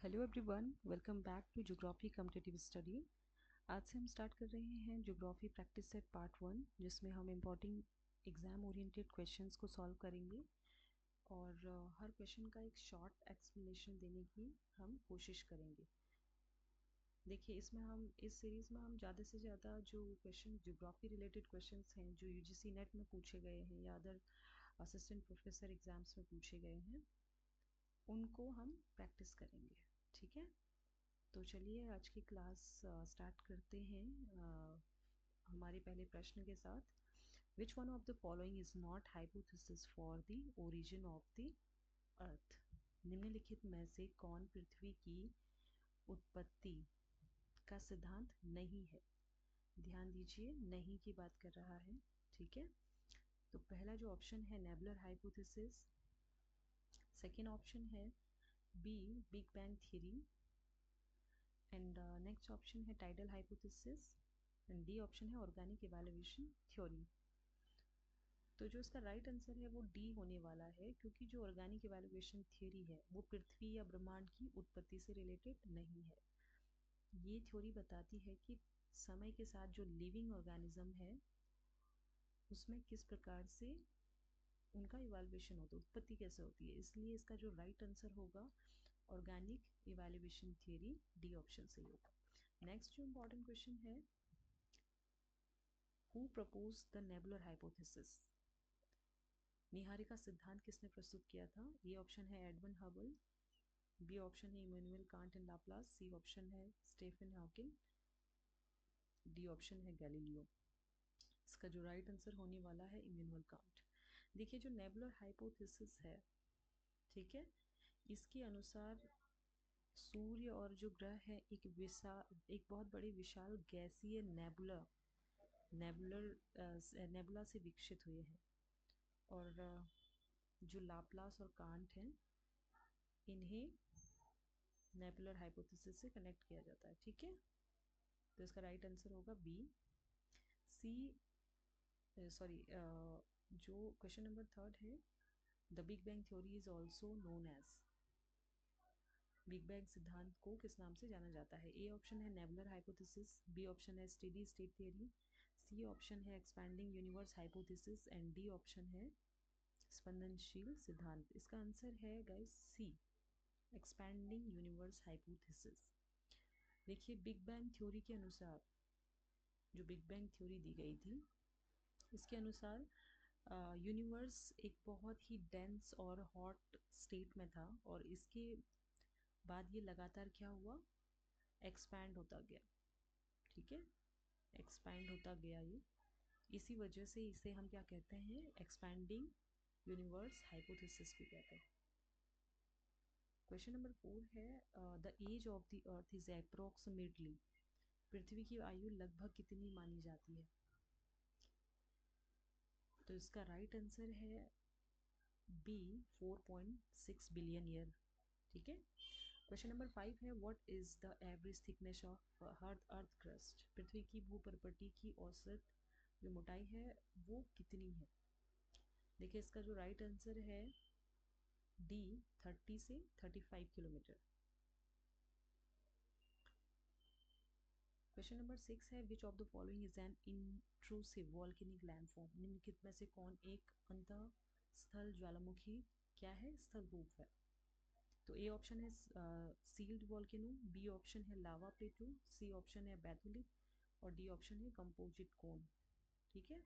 Hello everyone, welcome back to geography competitive study. आज से हम स्टार्ट कर रहे हैं ज्योग्राफी प्रैक्टिस सेट पार्ट 1, जिसमें हम इम्पोर्टेंट एग्जाम ओरिएंटेड क्वेश्चंस को सॉल्व करेंगे और हर क्वेश्चन का एक शॉर्ट एक्सप्लेनेशन देने की हम कोशिश करेंगे। देखिए, इसमें हम इस सीरीज़ में हम ज़्यादा से ज़्यादा जो क्वेश्चन ज्योग्राफी रिलेटेड क्वेश्चंस हैं जो यूजीसी नेट में पूछे गए हैं या अदर असिस्टेंट प्रोफेसर एग्जाम्स में पूछे गए हैं उनको हम प्रैक्टिस करेंगे। ठीक है, तो चलिए आज की क्लास स्टार्ट करते हैं हमारे पहले प्रश्न के साथ। विच one of the following is not hypothesis for the origin of the अर्थ? निम्नलिखित में से कौन पृथ्वी की उत्पत्ति का सिद्धांत नहीं है? ध्यान दीजिए, नहीं की बात कर रहा है। ठीक है, तो पहला जो ऑप्शन है नेबुलर हाइपोथेसिस, सेकेंड ऑप्शन है B big bang theory, and next option है tidal hypothesis, and D option है ऑर्गेनिक इवैल्यूएशन थ्योरी। तो जो इसका राइट आंसर है वो डी होने वाला है, क्योंकि जो ऑर्गेनिक इवैल्यूएशन थ्योरी है वो पृथ्वी या ब्रह्मांड की उत्पत्ति से रिलेटेड नहीं है। ये थ्योरी बताती है कि समय के साथ जो लिविंग ऑर्गेनिज्म है उसमें किस प्रकार से उनका इवैल्यूएशन होता है, उत्पत्ति कैसे होती है। इसलिए इसका जो राइट आंसर होगा organic evaluation theory, D option से होगा। नेक्स्ट जो इम्पोर्टेंट क्वेश्चन है, who propose the nebular hypothesis? निहारिका सिद्धांत किसने प्रस्तुत किया था? ए ऑप्शन है एडविन हबल, बी ऑप्शन है Immanuel Kant and Laplace, C option है स्टीफन हॉकिंग, डी ऑप्शन है गैलीलियो। इसका जो राइट आंसर होने वाला है इमैनुअल कांट। देखिए, जो नेबुलर हाइपोथेसिस है, ठीक है, इसके अनुसार सूर्य और जो ग्रह है एक बहुत बड़ी विशाल गैसीय नेबुला से विकसित हुए हैं। और जो लाप्लास और कांट हैं इन्हें नेबुलर हाइपोथेसिस से कनेक्ट किया जाता है। ठीक है, तो इसका राइट आंसर होगा बी। सी सॉरी, जो क्वेश्चन नंबर थर्ड है, the big bang theory is also known as, big bang सिद्धांत को किस नाम से जाना जाता है? ए ऑप्शन है नेबुलर हाइपोथेसिस, बी ऑप्शन है steady state theory, C option है expanding universe hypothesis, and D option है स्पंदनशील सिद्धांत। इसका आंसर है guys C, expanding universe hypothesis. देखिए, बिग बैंग थ्योरी के अनुसार, जो बिग बैंग थ्योरी दी गई थी इसके अनुसार यूनिवर्स एक बहुत ही डेंस और हॉट स्टेट में था, और इसके बाद ये लगातार क्या हुआ, एक्सपैंड होता गया। ठीक है, एक्सपैंड होता गया ये, इसी वजह से इसे हम क्या कहते हैं, एक्सपैंडिंग यूनिवर्स हाइपोथेसिस भी कहते हैं। क्वेश्चन नंबर 4 है, the age of the earth is approximately, पृथ्वी की आयु लगभग कितनी मानी जाती है? तो इसका राइट आंसर है बी 4.6 बिलियन ईयर। ठीक है, क्वेश्चन नंबर 5 है, what is the average thickness of earth crust, पृथ्वी की भूपर्पटी की औसत जो मोटाई है वो कितनी है? देखिए, इसका जो राइट आंसर है डी 30 से 35 किलोमीटर। क्वेश्चन नंबर 6 है, which of the following is an intrusive volcanic landform? निम्नलिखित में से कौन एक अंतः स्थल ज्वालामुखी क्या है, स्थल रूप है? तो ए ऑप्शन है सील्ड वॉल्केनो, बी ऑप्शन है लावा प्लेटू, सी ऑप्शन है बैथोलिथ, और डी ऑप्शन है कंपोजिट कोन। ठीक है,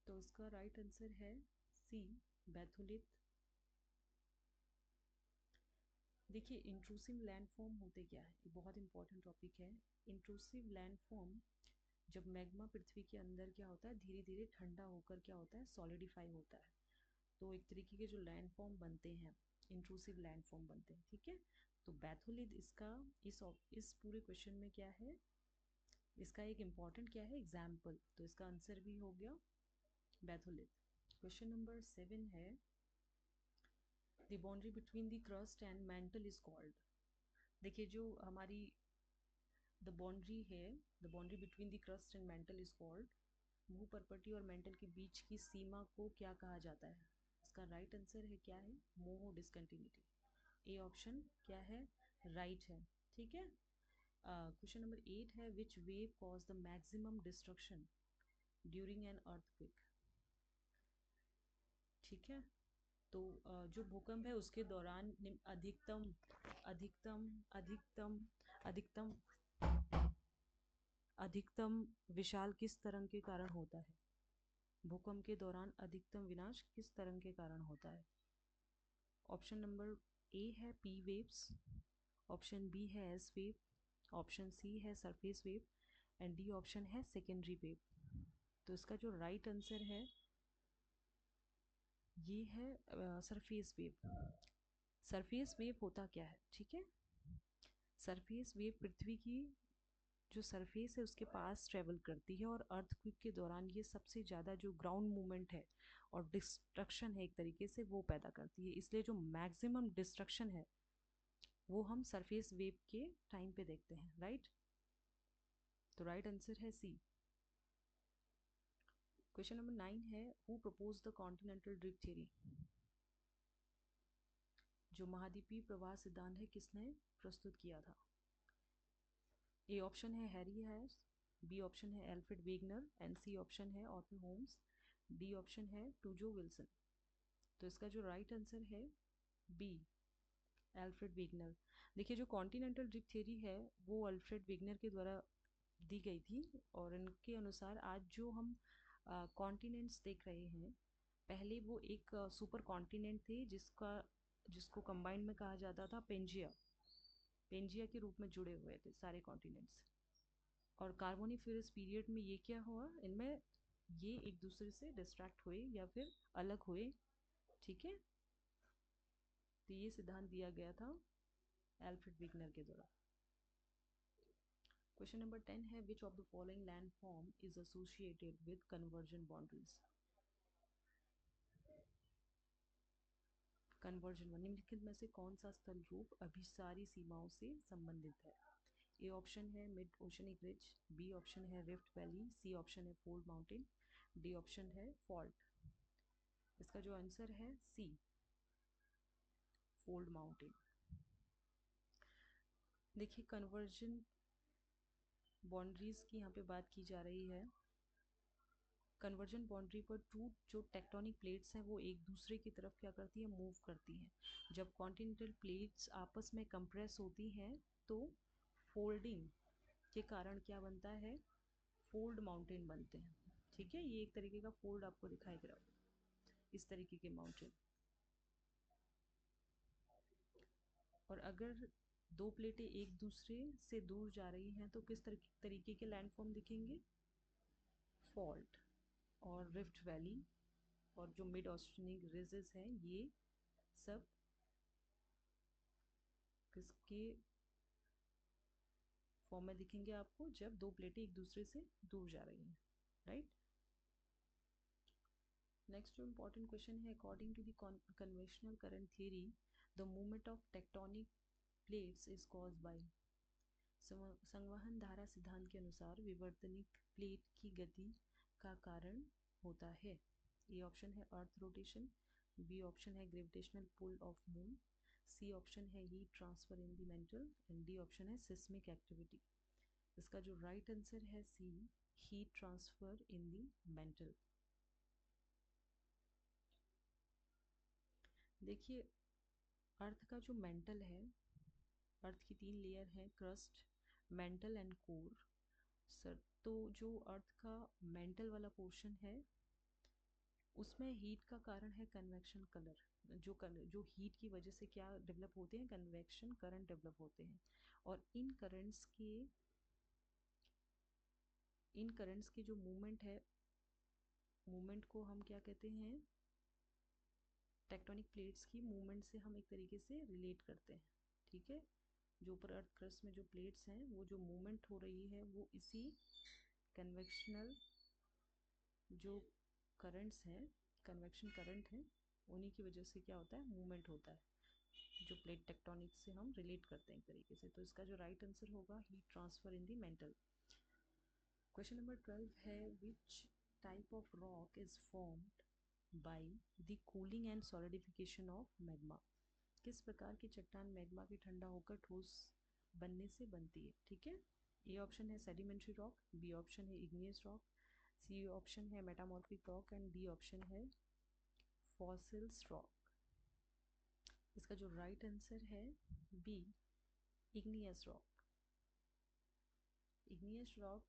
तो इसका राइट आंसर है सी, बैथोलिथ। देखिए, इंट्रूसिव लैंडफॉर्म होते क्या है, ये बहुत इंपॉर्टेंट टॉपिक है। इंट्रूसिव लैंडफॉर्म, जब मैग्मा पृथ्वी के अंदर क्या होता है, धीरे धीरे ठंडा होकर क्या होता है, सॉलिडिफाई होता है, तो एक तरीके के जो लैंडफॉर्म बनते हैं, इंट्रूसिव लैंडफॉर्म बनते हैं। ठीक है, तो बैथोलिथ इसका इस पूरे क्वेश्चन में क्या है, इसका एक इम्पॉर्टेंट क्या है, एग्जाम्पल, तो इसका आंसर भी हो गया बैथोलिथ। क्वेश्चन नंबर 7 है, the boundary between the crust and mantle is called. देखिए, जो हमारी द बाउंड्री है, the boundary between the crust and mantle is called, भूपर्पटी और मेंटल के बीच की सीमा को क्या कहा जाता है? इसका राइट आंसर है क्या है, मोहो डिसकंटिन्यूटी। ए ऑप्शन क्या है, राइट है। ठीक है। क्वेश्चन नंबर 8 है, which wave cause the maximum destruction during an earthquake. ठीक है। तो जो भूकंप है उसके दौरान अधिकतम अधिकतम अधिकतम अधिकतम अधिकतम विशाल किस तरंग के कारण होता है। भूकंप के दौरान अधिकतम विनाश किस तरंग के कारण होता है। ऑप्शन नंबर ए है पी वेव्स, ऑप्शन बी है एस वेव, ऑप्शन सी है surface wave and D option है सेकेंडरी वेव। तो इसका जो राइट आंसर है ये है सरफेस वेव। सरफेस वेव होता क्या है, ठीक है। सरफेस वेव पृथ्वी की जो सरफेस है उसके पास ट्रेवल करती है और अर्थक्वेक के दौरान ये सबसे ज़्यादा जो ग्राउंड मूवमेंट है और डिस्ट्रक्शन है एक तरीके से वो पैदा करती है, इसलिए जो मैक्सिमम डिस्ट्रक्शन है वो हम सरफेस वेव के टाइम पे देखते हैं, राइट। तो राइट आंसर है सी। क्वेश्चन नंबर 9 है, who propose the continental drift theory. जो महाद्वीपीय प्रवाह सिद्धांत है किसने प्रस्तुत किया था। ए ऑप्शन है हैरी हैस, बी ऑप्शन है Alfred Wegener and C option है ऑर्थर होम्स, डी ऑप्शन है टूजो विल्सन। तो इसका जो राइट आंसर है बी, एल्फ्रेड वेगनर। देखिए जो कॉन्टिनेंटल ड्रिफ्ट थ्योरी है वो अल्फ्रेड वेगनर के द्वारा दी गई थी और इनके अनुसार आज जो हम कॉन्टिनेंट्स देख रहे हैं पहले वो एक सुपर कॉन्टिनेंट थे जिसको कंबाइंड में कहा जाता था पेंजिया। पेंजिया के रूप में जुड़े हुए थे सारे कॉन्टिनेंट्स। और कार्बोनिफेरस पीरियड में ये क्या हुआ, इनमें ये एक दूसरे से डिस्ट्रैक्ट हुए या फिर अलग हुए। ठीक है। तो ये सिद्धांत दिया गया था एल्फ्रेड विगनर के द्वारा। क्वेश्चन नंबर 10 है, which of the following land form is associated with conversion boundaries. Conversion निम्नलिखित में से कौन सा स्थल रूप अभिसारी सीमाओं से संबंधित है। ए ऑप्शन है mid oceanic ridge, B option है रिफ्ट वैली, सी ऑप्शन है फोल्ड माउंटेन, डी ऑप्शन है फॉल्ट। इसका जो आंसर है सी, फोल्ड माउंटेन। देखिए कन्वर्जन बाउंड्रीज की यहाँ पे बात की जा रही है। कन्वर्जन बाउंड्री पर टू जो टेक्टोनिक प्लेट्स हैं वो एक दूसरे की तरफ क्या करती है, मूव करती हैं। जब कॉन्टिनेंटल प्लेट्स आपस में कंप्रेस होती हैं तो फोल्डिंग के कारण क्या बनता है, फोल्ड माउंटेन बनते हैं। ठीक है, ये एक तरीके का फोल्ड आपको दिखाई दे रहा है, इस तरीके के माउंटेन। और अगर दो प्लेटें एक दूसरे से दूर जा रही हैं तो किस तरीके के लैंडफॉर्म दिखेंगे, फॉल्ट और रिफ्ट वैली और जो मिड ऑस्ट्रेनिक रिजेस हैं ये सब किसके फॉर्म में दिखेंगे आपको, जब दो प्लेटें एक दूसरे से दूर जा रही हैं, राइट। नेक्स्ट जो इम्पोर्टेंट क्वेश्चन है, according to the conventional current theory the movement of tectonic plates is caused by. संवहन धारा सिद्धांत के अनुसार विवर्तनिक प्लेट की गति का कारण होता है। ए ऑप्शन है अर्थ रोटेशन, बी ऑप्शन है gravitational pull of moon, C option है heat transfer in the mantle and D option है सिस्मिक एक्टिविटी। इसका जो राइट आंसर है C, heat transfer in the mantle. देखिए अर्थ का जो मेंटल है, अर्थ की 3 लेयर है, crust, mental and core. Sir तो जो अर्थ का मेंटल वाला पोर्शन है उसमें हीट का कारण है कन्वेक्शन कलर। जो हीट की वजह से क्या डेवलप होते हैं, कन्वेक्शन करंट डेवलप होते हैं। और इन करंट्स की जो मूवमेंट है, मूवमेंट को हम क्या कहते हैं, टेक्टोनिक प्लेट्स की मूवमेंट से हम एक तरीके से रिलेट करते हैं। ठीक है, जो ऊपर अर्थ क्रस्ट में जो प्लेट्स हैं वो जो मूवमेंट हो रही है वो इसी कन्वेक्शनल जो करंट्स हैं, कन्वेक्शन करंट हैं, उन्हीं की वजह से क्या होता है, मूवमेंट होता है, जो प्लेट टेक्टोनिक से हम रिलेट करते हैं एक तरीके से। तो इसका जो राइट आंसर होगा हीट ट्रांसफर इन दी मेंटल। क्वेश्चन नंबर 12 है, which type of rock is formed by the cooling and solidification of magma. किस प्रकार की चट्टान मैग्मा के ठंडा होकर ठोस बनने से बनती है? ठीक है, ए ऑप्शन है सेडिमेंट्री रॉक, बी ऑप्शन है इग्नियस रॉक, सी ऑप्शन है metamorphic rock and D option है फॉसिल्स रॉक। इसका जो राइट आंसर है B, igneous rock. Igneous rock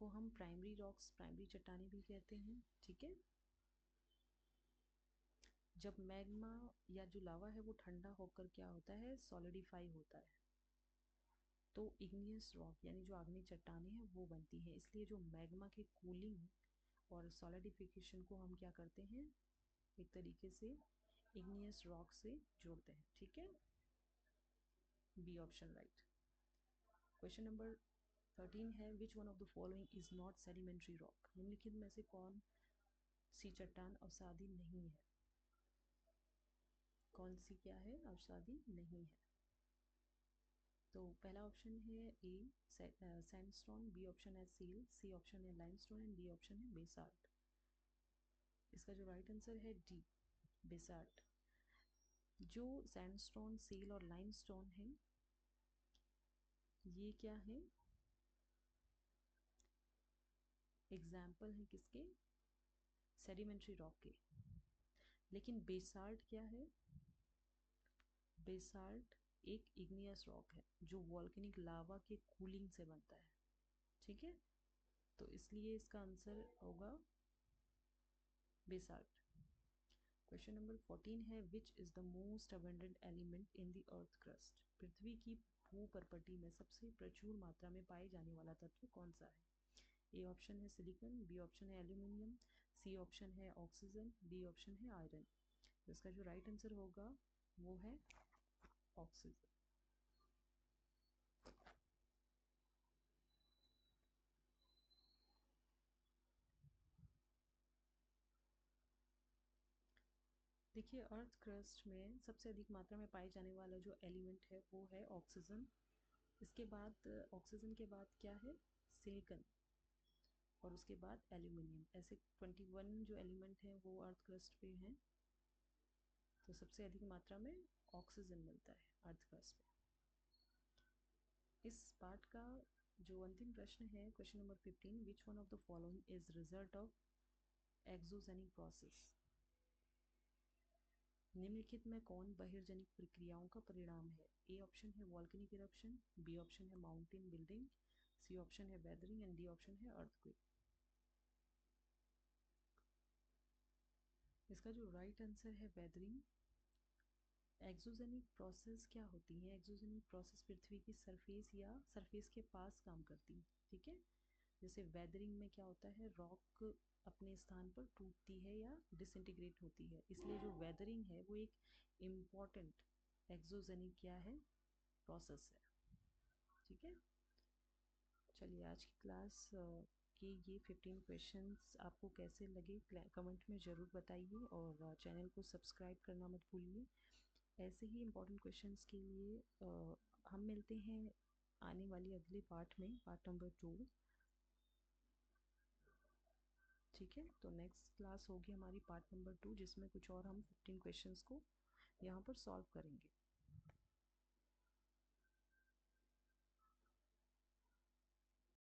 को हम प्राइमरी रॉक्स, प्राइमरी चट्टानें भी कहते हैं। ठीक है, जब मैग्मा या जो लावा है वो ठंडा होकर क्या होता है, सॉलिडिफाई होता है, तो इग्नियस रॉक यानी जो आग्नेय चट्टानें हैं वो बनती है। इसलिए जो मैग्मा के कूलिंग और सॉलिडिफिकेशन को हम क्या करते हैं, एक तरीके से इग्नियस रॉक से जोड़ते हैं। ठीक है, B option right. Question number 13 है, which one of the following is not sedimentary rock. निम्नलिखित में से कौन सी चट्टान अवसादी नहीं है? कौन सी क्या है, अवसादी नहीं है? तो पहला ऑप्शन है ए सैंडस्टोन, बी ऑप्शन है सील, सी ऑप्शन है लाइमस्टोन एंड डी ऑप्शन है बेसाल्ट। इसका जो राइट आंसर है डी, बेसाल्ट। जो सैंडस्टोन, सील और लाइमस्टोन है ये क्या है, एग्जाम्पल है किसके, सेडिमेंट्री रॉक के। लेकिन बेसाल्ट क्या है, बेसाल्ट एक इग्नियस रॉक है जो वॉल्केनिक लावा के कूलिंग से बनता है। ठीक है, तो इसलिए इसका आंसर होगा बेसाल्ट। क्वेश्चन नंबर 14 है, which is the most abundant element in the earth crust. पृथ्वी की भूपर्पटी में सबसे प्रचुर मात्रा में पाए जाने वाला तत्व कौन सा है? ए ऑप्शन है सिलिकॉन, बी ऑप्शन है एल्यूमिनियम, सी ऑप्शन है ऑक्सीजन, डी ऑप्शन है आयरन। तो इसका जो राइट आंसर होगा वो है ऑक्सीजन। देखिए, अर्थ क्रस्ट में सबसे अधिक मात्रा में पाए जाने वाला जो एलिमेंट है वो है ऑक्सीजन। इसके बाद ऑक्सीजन के बाद क्या है, सिलिकॉन, और उसके बाद एल्यूमिनियम। ऐसे 21 जो एलिमेंट हैं वो अर्थ क्रस्ट पे हैं, तो सबसे अधिक मात्रा में ऑक्सीजन मिलता है अर्थ क्रस्ट पे। इस पार्ट का जो अंतिम प्रश्न है, question number 15, which one of the following is result of exogenic process. निम्नलिखित में कौन बहिर्जनिक प्रक्रियाओं का परिणाम है? ए ऑप्शन है वॉल्केनिक इरप्शन, बी ऑप्शन है माउंटेन बिल्डिंग, सी ऑप्शन है वेदरिंग एंड डी ऑप्शन है अर्थक्वेक। इसका जो राइट आंसर है वेदरिंग। एक्सोजेनिक प्रोसेस क्या होती है? एक्सोजेनिक प्रोसेस पृथ्वी की सरफेस या सरफेस के पास काम करती है। ठीक है, जैसे वेदरिंग में क्या होता है, रॉक अपने स्थान पर टूटती है या डिसइंटीग्रेट होती है, इसलिए जो वेदरिंग है वो एक इम्पॉर्टेंट एक्सोजेनिक क्या है, प्रोसेस है। ठीक है, चलिए आज की क्लास के ये 15 क्वेश्चंस आपको कैसे लगे कमेंट में ज़रूर बताइए, और चैनल को सब्सक्राइब करना मत भूलिए। ऐसे ही इम्पोर्टेंट क्वेश्चंस के लिए हम मिलते हैं आने वाली अगले पार्ट में, पार्ट नंबर 2। ठीक है, तो नेक्स्ट क्लास होगी हमारी पार्ट नंबर 2, जिसमें कुछ और हम 15 क्वेश्चंस को यहाँ पर सॉल्व करेंगे।